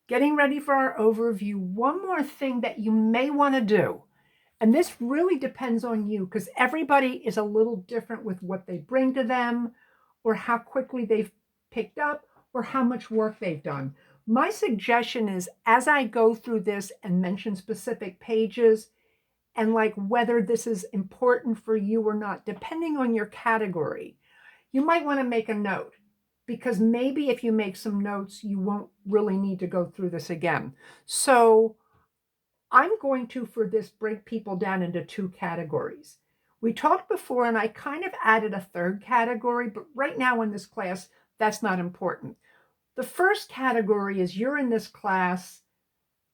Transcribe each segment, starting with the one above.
Getting ready for our overview, one more thing that you may want to do, and this really depends on you because everybody is a little different with what they bring to them or how quickly they've picked up or how much work they've done. My suggestion is as I go through this and mention specific pages and like whether this is important for you or not, depending on your category, you might want to make a note because maybe if you make some notes, you won't really need to go through this again. So I'm going to, for this, break people down into two categories. We talked before, and I kind of added a third category, but right now in this class, that's not important. The first category is you're in this class.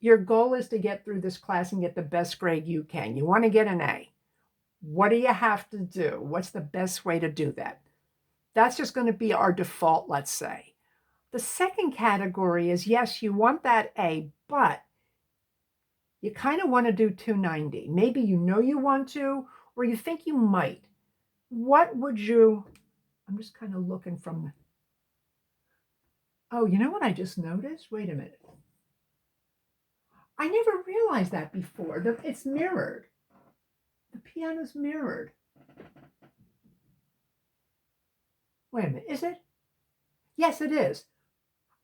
Your goal is to get through this class and get the best grade you can. You want to get an A. What do you have to do? What's the best way to do that? That's just going to be our default, let's say. The second category is yes, you want that A, but you kind of want to do 290. Maybe you know you want to, or you think you might. What would you, I'm just kind of looking from, oh, you know what I just noticed? Wait a minute. I never realized that before. It's mirrored. The piano's mirrored. Wait a minute, is it? Yes, it is.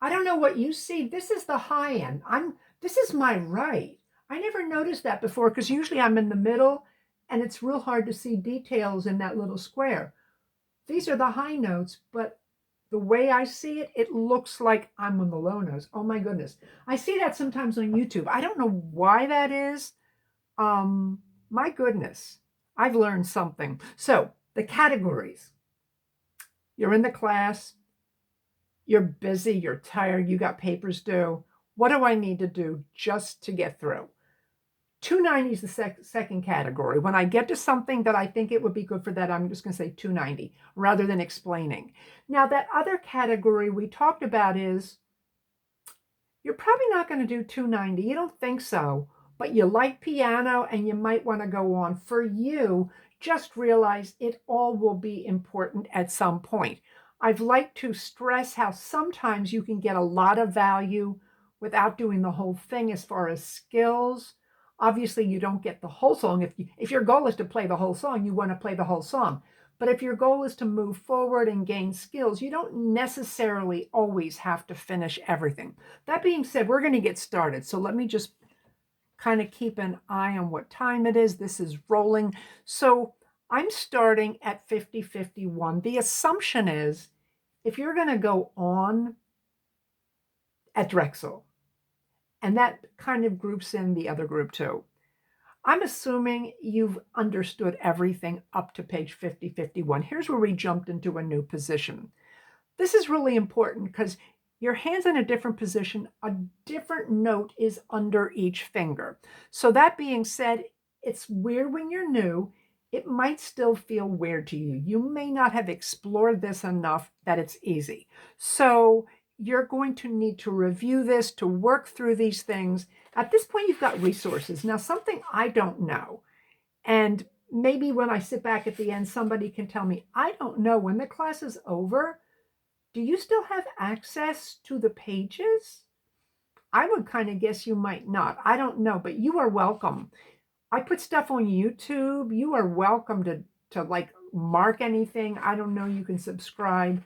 I don't know what you see. This is the high end. This is my right. I never noticed that before because usually I'm in the middle and it's real hard to see details in that little square. These are the high notes, but the way I see it, it looks like I'm on the low notes. Oh my goodness. I see that sometimes on YouTube. I don't know why that is. My goodness. I've learned something. So the categories. You're in the class. You're busy, you're tired, you got papers due. What do I need to do just to get through? 290 is the second category. When I get to something that I think it would be good for that, I'm just going to say 290 rather than explaining. Now, that other category we talked about is you're probably not going to do 290. You don't think so, but you like piano and you might want to go on. For you, just realize it all will be important at some point. I've liked to stress how sometimes you can get a lot of value without doing the whole thing as far as skills. Obviously, you don't get the whole song. If your goal is to play the whole song, you want to play the whole song. But if your goal is to move forward and gain skills, you don't necessarily always have to finish everything. That being said, we're going to get started. So let me just kind of keep an eye on what time it is. This is rolling. So I'm starting at 50:51. The assumption is if you're going to go on at Drexel, and that kind of groups in the other group too. I'm assuming you've understood everything up to page 50:51. Here's where we jumped into a new position. This is really important because your hand's in a different position. A different note is under each finger. So that being said, it's weird when you're new. It might still feel weird to you. You may not have explored this enough that it's easy. So you're going to need to review this, to work through these things. At this point, you've got resources. Now, something I don't know, and maybe when I sit back at the end, somebody can tell me, I don't know, when the class is over, do you still have access to the pages? I would kind of guess you might not. I don't know, but you are welcome. I put stuff on YouTube. You are welcome to like mark anything. I don't know, you can subscribe.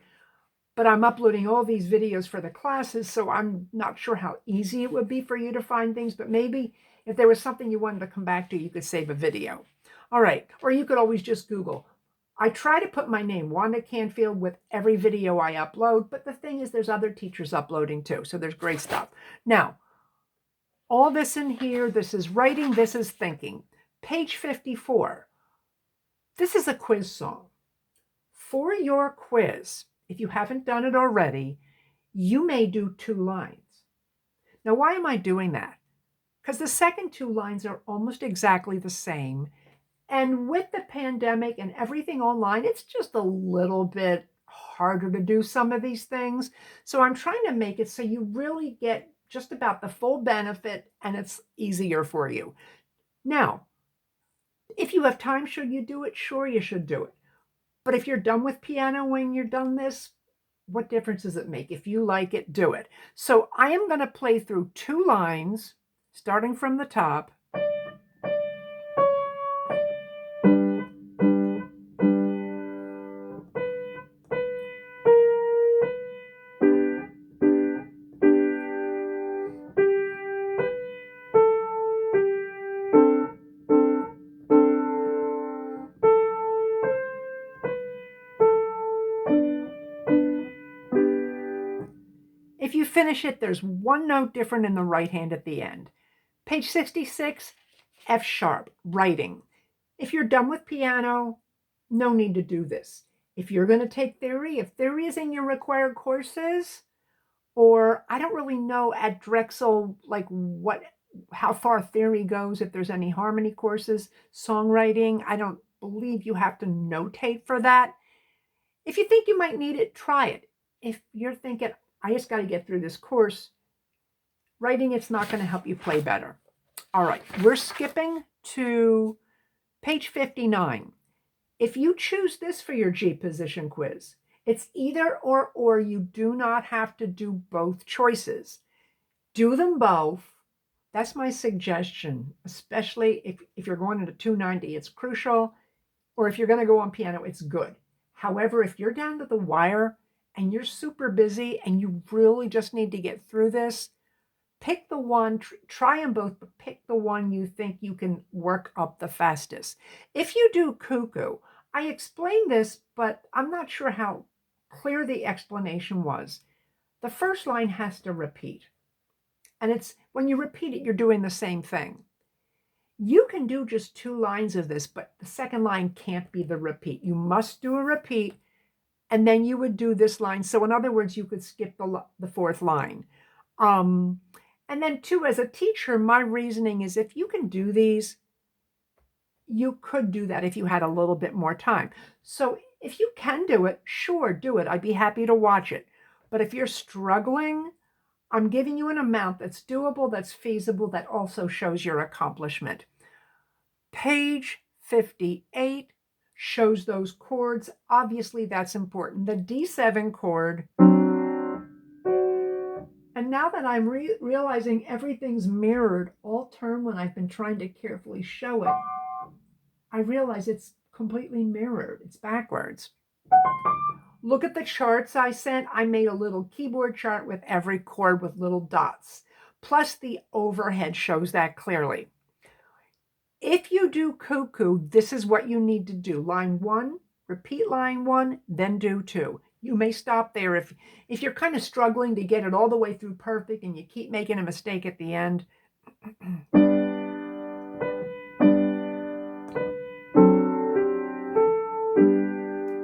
But I'm uploading all these videos for the classes, so I'm not sure how easy it would be for you to find things, but maybe if there was something you wanted to come back to, you could save a video. All right, or you could always just Google. I try to put my name, Wanda Canfield, with every video I upload, but the thing is there's other teachers uploading too, so there's great stuff. Now, all this in here, this is writing, this is thinking. Page 54. This is a quiz song. For your quiz, if you haven't done it already, you may do 2 lines. Now, why am I doing that? Because the second 2 lines are almost exactly the same. And with the pandemic and everything online, it's just a little bit harder to do some of these things. So I'm trying to make it so you really get just about the full benefit and it's easier for you. Now, if you have time, should you do it? Sure, you should do it. But if you're done with piano when you're done this, what difference does it make? If you like it, do it. So I am going to play through 2 lines, starting from the top. If you finish it, there's one note different in the right hand at the end. Page 66, F sharp, writing. If you're done with piano, no need to do this. If you're going to take theory, if theory is in your required courses, or I don't really know at Drexel, like how far theory goes, if there's any harmony courses, songwriting, I don't believe you have to notate for that. If you think you might need it, try it. If you're thinking, I just got to get through this course, writing it's not going to help you play better. All right, we're skipping to page 59. If you choose this for your G position quiz, it's either or. You do not have to do both choices. Do them both. That's my suggestion, especially if you're going into 290, it's crucial. Or if you're going to go on piano, it's good. However, if you're down to the wire and you're super busy and you really just need to get through this, pick the one, try them both, but pick the one you think you can work up the fastest. If you do cuckoo, I explained this, but I'm not sure how clear the explanation was. The first line has to repeat. And it's when you repeat it, you're doing the same thing. You can do just 2 lines of this, but the second line can't be the repeat. You must do a repeat, and then you would do this line. So in other words, you could skip the 4th line. And then 2, as a teacher, my reasoning is if you can do these, you could do that if you had a little bit more time. So if you can do it, sure, do it. I'd be happy to watch it. But if you're struggling, I'm giving you an amount that's doable, that's feasible, that also shows your accomplishment. Page 58 shows those chords. Obviously, that's important. The D7 chord. And now that I'm realizing everything's mirrored all term when I've been trying to carefully show it, I realize it's completely mirrored. It's backwards. Look at the charts I sent. I made a little keyboard chart with every chord with little dots. Plus the overhead shows that clearly. If you do cuckoo, this is what you need to do. Line 1, repeat line 1, then do 2. You may stop there if you're kind of struggling to get it all the way through perfect and you keep making a mistake at the end.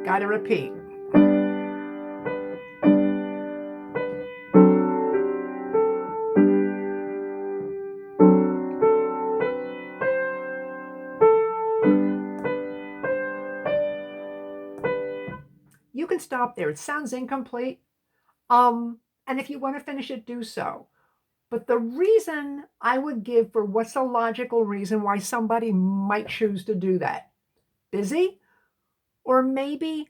Got to repeat. You can stop there. It sounds incomplete. And if you want to finish it, do so. But the reason I would give for what's a logical reason why somebody might choose to do that, busy, or maybe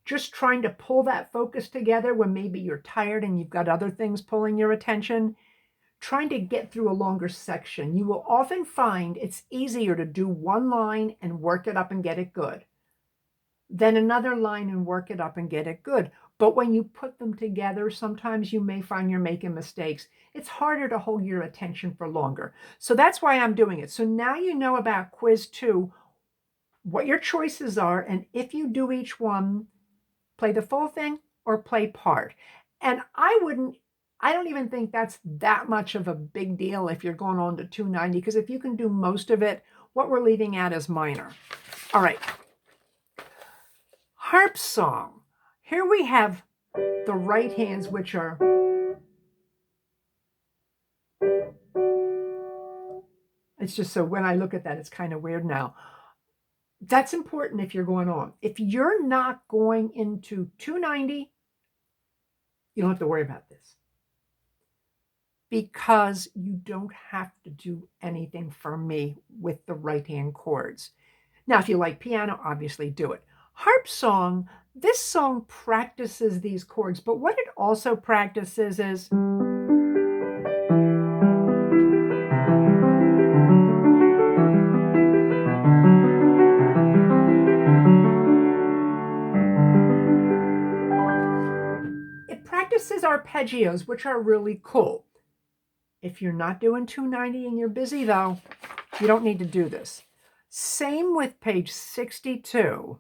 just trying to pull that focus together when maybe you're tired and you've got other things pulling your attention, trying to get through a longer section. You will often find it's easier to do one line and work it up and get it good than another line and work it up and get it good. But when you put them together, sometimes you may find you're making mistakes. It's harder to hold your attention for longer. So that's why I'm doing it. So now you know about quiz 2, what your choices are, and if you do each one, play the full thing or play part. And I don't even think that's that much of a big deal if you're going on to 290, because if you can do most of it, what we're leaving at is minor. All right. Harp song. Here we have the right hands, which are it's just so when I look at that, it's kind of weird now. That's important if you're going on. If you're not going into 290, you don't have to worry about this because you don't have to do anything for me with the right hand chords. Now, if you like piano, obviously do it. Harp song, this song practices these chords, but what it also practices is it practices arpeggios, which are really cool. If you're not doing 290 and you're busy though, you don't need to do this. Same with page 62.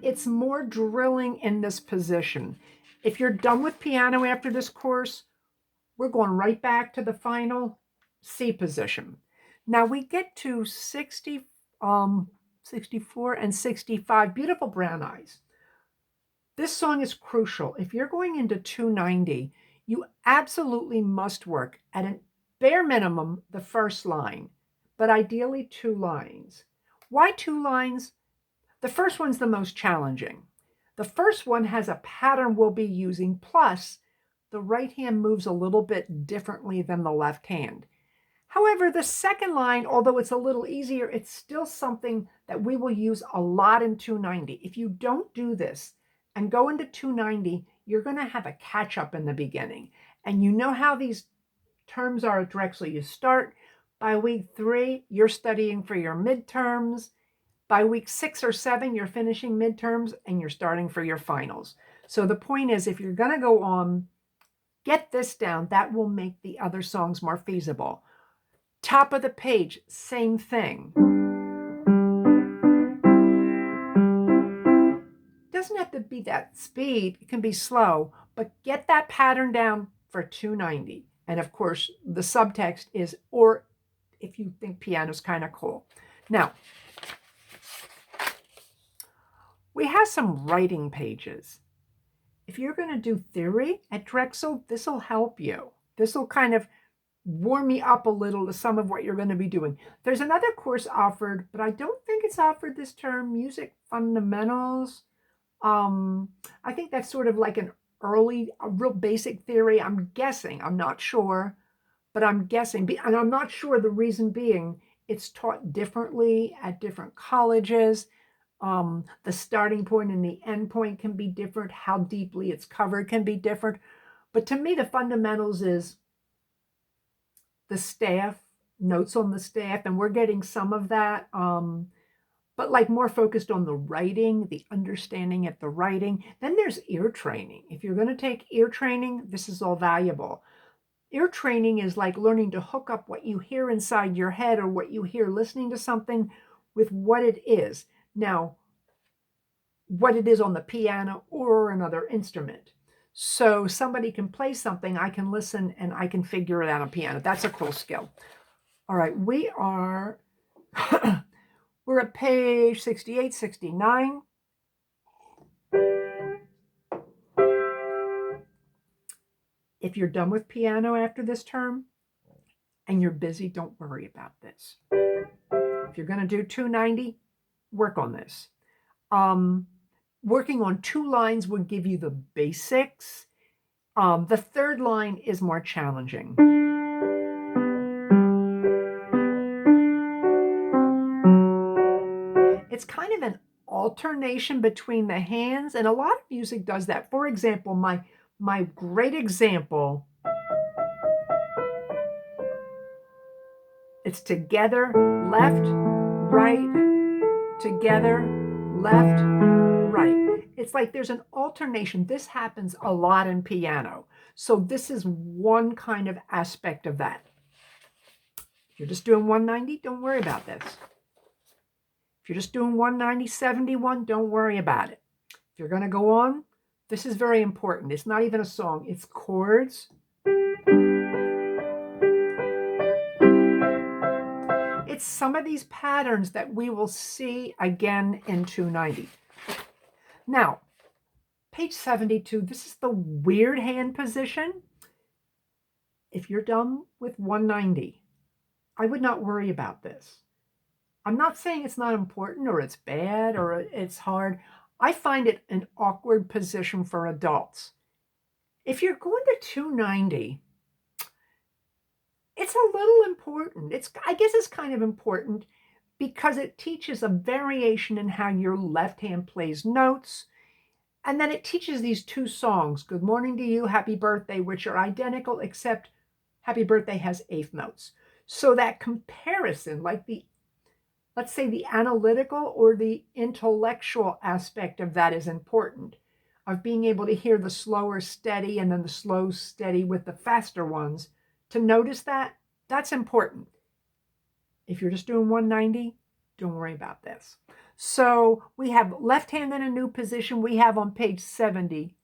It's more drilling in this position. If you're done with piano after this course, we're going right back to the final C position. Now we get to 64 and 65, Beautiful Brown Eyes. This song is crucial. If you're going into 290, you absolutely must work at a bare minimum the first line, but ideally 2 lines. Why 2 lines? The first one's the most challenging. The first one has a pattern we'll be using, plus the right hand moves a little bit differently than the left hand. However, the second line, although it's a little easier, it's still something that we will use a lot in 290. If you don't do this and go into 290, you're going to have a catch up in the beginning. And you know how these terms are at Drexel. You start by week 3, you're studying for your midterms. By week 6 or 7, you're finishing midterms and you're starting for your finals. So the point is, if you're going to go on, get this down. That will make the other songs more feasible. Top of the page, same thing. Doesn't have to be that speed. It can be slow, but get that pattern down for 290. And of course, the subtext is, or if you think piano's kind of cool. Now, we have some writing pages. If you're going to do theory at Drexel, this will help you. This will kind of warm you up a little to some of what you're going to be doing. There's another course offered, but I don't think it's offered this term, Music Fundamentals. I think that's sort of like a real basic theory. I'm guessing, I'm not sure, but I'm guessing. And I'm not sure, the reason being it's taught differently at different colleges. The starting point and the end point can be different. How deeply it's covered can be different. But to me, the fundamentals is the staff, notes on the staff, and we're getting some of that, but like more focused on the writing, the understanding at the writing. Then there's ear training. If you're going to take ear training, this is all valuable. Ear training is like learning to hook up what you hear inside your head or what you hear listening to something with what it is. Now, what it is on the piano or another instrument. So somebody can play something, I can listen, and I can figure it out on piano. That's a cool skill. All right, we're at page 68, 69. If you're done with piano after this term and you're busy, don't worry about this. If you're going to do 290, work on this. Working on 2 lines would give you the basics. The third line is more challenging. It's kind of an alternation between the hands, and a lot of music does that. For example, my great example, it's together, left, right, together, left, right. It's like there's an alternation. This happens a lot in piano. So this is one kind of aspect of that. If you're just doing 190, don't worry about this. If you're just doing 190, 71, don't worry about it. If you're going to go on, this is very important. It's not even a song. It's chords. It's some of these patterns that we will see again in 290. Now, page 72, this is the weird hand position. If you're done with 190, I would not worry about this. I'm not saying it's not important or it's bad or it's hard. I find it an awkward position for adults. If you're going to 290, it's a little important. I guess it's kind of important. because it teaches a variation in how your left hand plays notes. And then it teaches these two songs, Good Morning to You, Happy Birthday, which are identical, except Happy Birthday has eighth notes. So that comparison, like let's say the analytical or the intellectual aspect of that is important, of being able to hear the slower steady and then the slow steady with the faster ones. To notice that, that's important. If you're just doing 190, don't worry about this. So we have left hand in a new position. We have on page 70.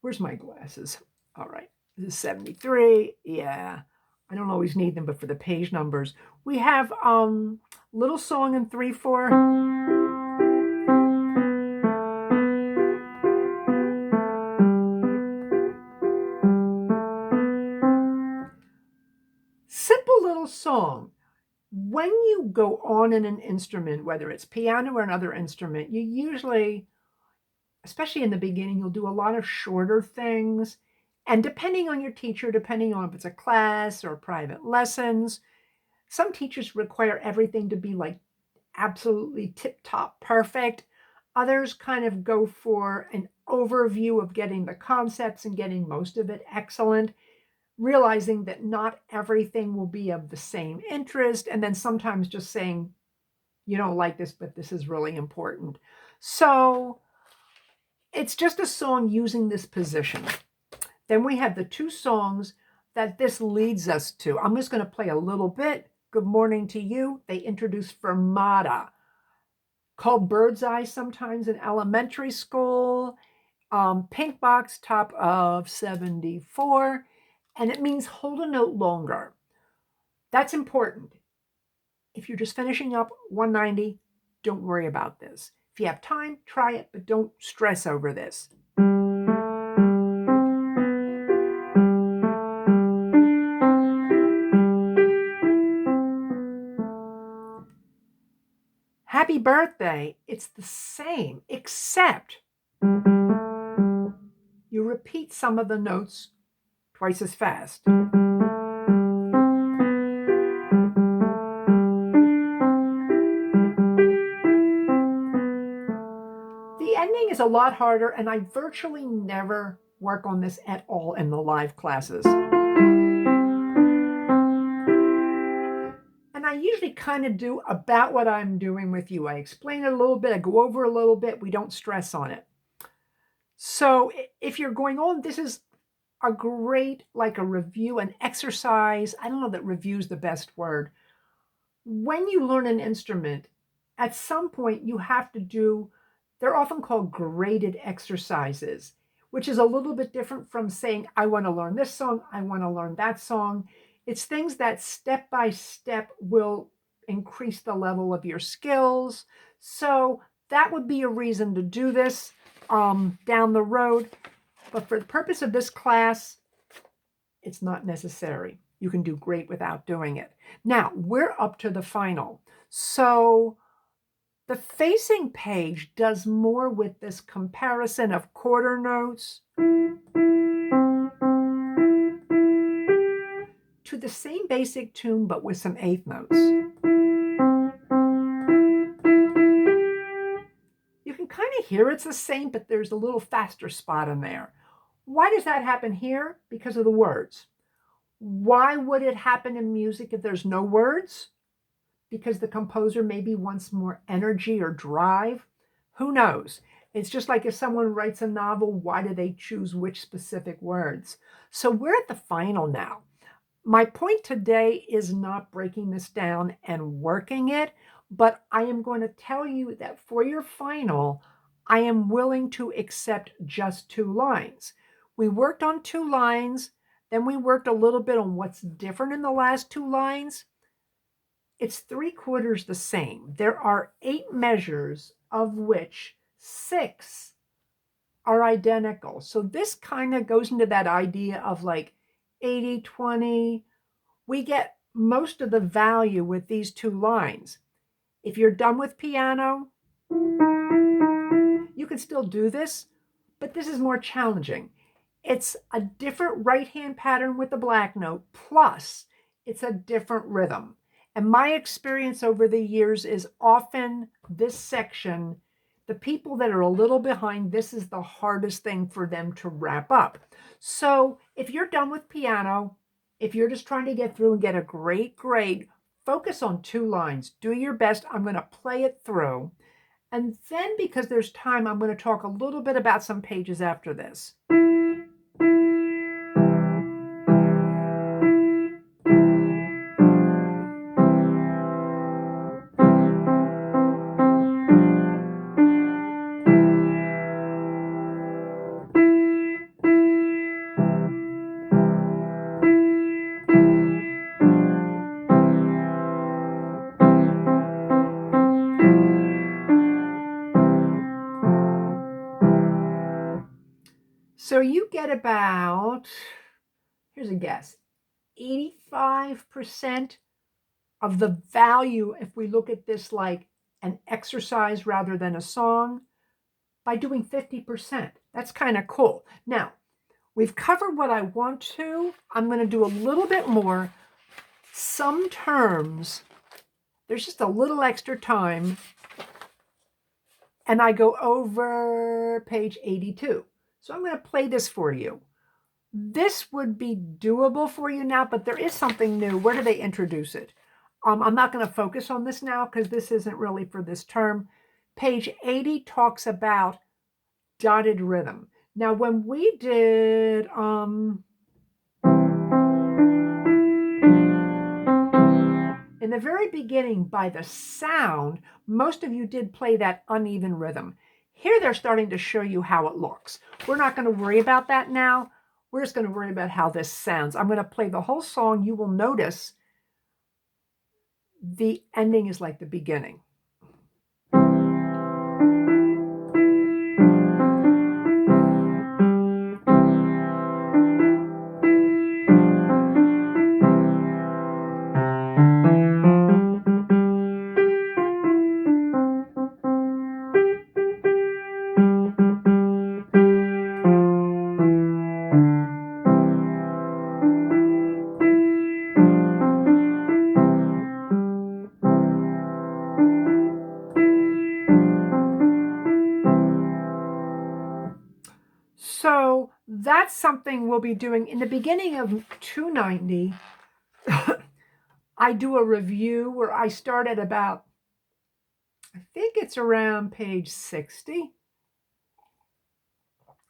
Where's my glasses? All right. This is 73. Yeah. I don't always need them, but for the page numbers, we have little song in 3/4. Simple little song. When you go on in an instrument, whether it's piano or another instrument, you usually, especially in the beginning, you'll do a lot of shorter things. And depending on your teacher, depending on if it's a class or private lessons, some teachers require everything to be like absolutely tip-top perfect. Others kind of go for an overview of getting the concepts and getting most of it excellent, realizing that not everything will be of the same interest, and then sometimes just saying, you don't like this, but this is really important. So it's just a song using this position. Then we have the two songs that this leads us to. I'm just going to play a little bit. Good Morning to You. They introduce fermata, called bird's eye sometimes in elementary school. Pink box, top of 74. And it means hold a note longer. That's important. If you're just finishing up 190, don't worry about this. If you have time, try it, but don't stress over this. Happy Birthday, it's the same, except you repeat some of the notes twice as fast. The ending is a lot harder, and I virtually never work on this at all in the live classes. And I usually kind of do about what I'm doing with you. I explain it a little bit, I go over a little bit, we don't stress on it. So if you're going on, this is a great, like a review, an exercise. I don't know that review is the best word. When you learn an instrument, at some point you have to do, they're often called graded exercises, which is a little bit different from saying, I want to learn this song, I want to learn that song. It's things that step by step will increase the level of your skills. So that would be a reason to do this down the road. But for the purpose of this class, it's not necessary. You can do great without doing it. Now, we're up to the final. So the facing page does more with this comparison of quarter notes to the same basic tune, but with some eighth notes. You can kind of hear it's the same, but there's a little faster spot in there. Why does that happen here? Because of the words. Why would it happen in music if there's no words? Because the composer maybe wants more energy or drive. Who knows? It's just like if someone writes a novel, why do they choose which specific words? So we're at the final now. My point today is not breaking this down and working it, but I am going to tell you that for your final, I am willing to accept just 2 lines. We worked on 2 lines, then we worked a little bit on what's different in the last 2 lines. It's 3/4 the same. There are 8 measures, of which 6 are identical. So this kind of goes into that idea of like 80-20. We get most of the value with these 2 lines. If you're done with piano, you can still do this, but this is more challenging. It's a different right hand pattern with the black note, plus it's a different rhythm. And my experience over the years is often this section, the people that are a little behind, this is the hardest thing for them to wrap up. So if you're done with piano, if you're just trying to get through and get a great grade, focus on 2 lines. Do your best. I'm going to play it through. And then, because there's time, I'm going to talk a little bit about some pages after this. So you get about, here's a guess, 85% of the value, if we look at this like an exercise rather than a song, by doing 50%. That's kind of cool. Now, we've covered what I want to. I'm going to do a little bit more. Some terms, there's just a little extra time, and I go over page 82. So I'm going to play this for you. This would be doable for you now, but there is something new. Where do they introduce it? I'm not going to focus on this now because this isn't really for this term. Page 80 talks about dotted rhythm. Now, when we did in the very beginning, by the sound, most of you did play that uneven rhythm. Here they're starting to show you how it looks. We're not going to worry about that now. We're just going to worry about how this sounds. I'm going to play the whole song. You will notice the ending is like the beginning. So that's something we'll be doing in the beginning of 290. I do a review where I start at about, I think it's around page 60.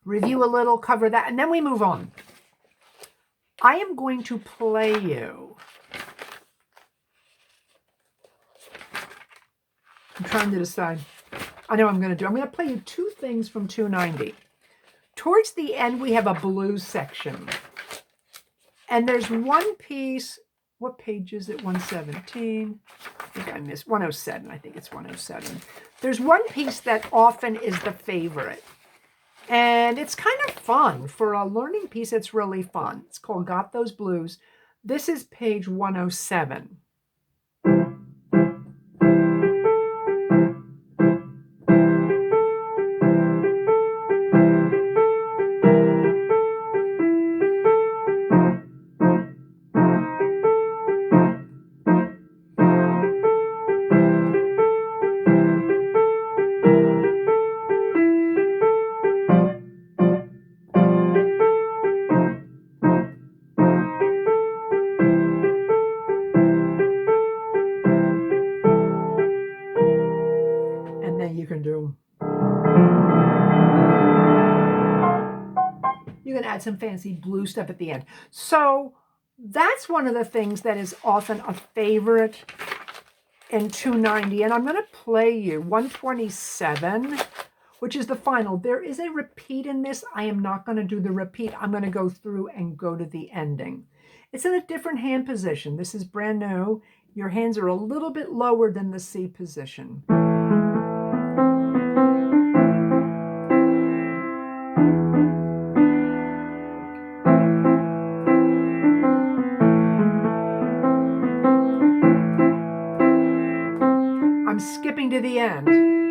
Review a little, cover that, and then we move on. I am going to play you. I'm trying to decide. I know I'm going to play you 2 things from 290. Towards the end, we have a blues section. And there's one piece. What page is it? 117. I think I missed 107. I think it's 107. There's one piece that often is the favorite. And it's kind of fun. For a learning piece, it's really fun. It's called Got Those Blues. This is page 107. You can add some fancy blue stuff at the end. So that's one of the things that is often a favorite in 290. And I'm going to play you 127, which is the final. There is a repeat in this. I am not going to do the repeat. I'm going to go through and go to the ending. It's in a different hand position. This is brand new. Your hands are a little bit lower than the C position. I'm skipping to the end.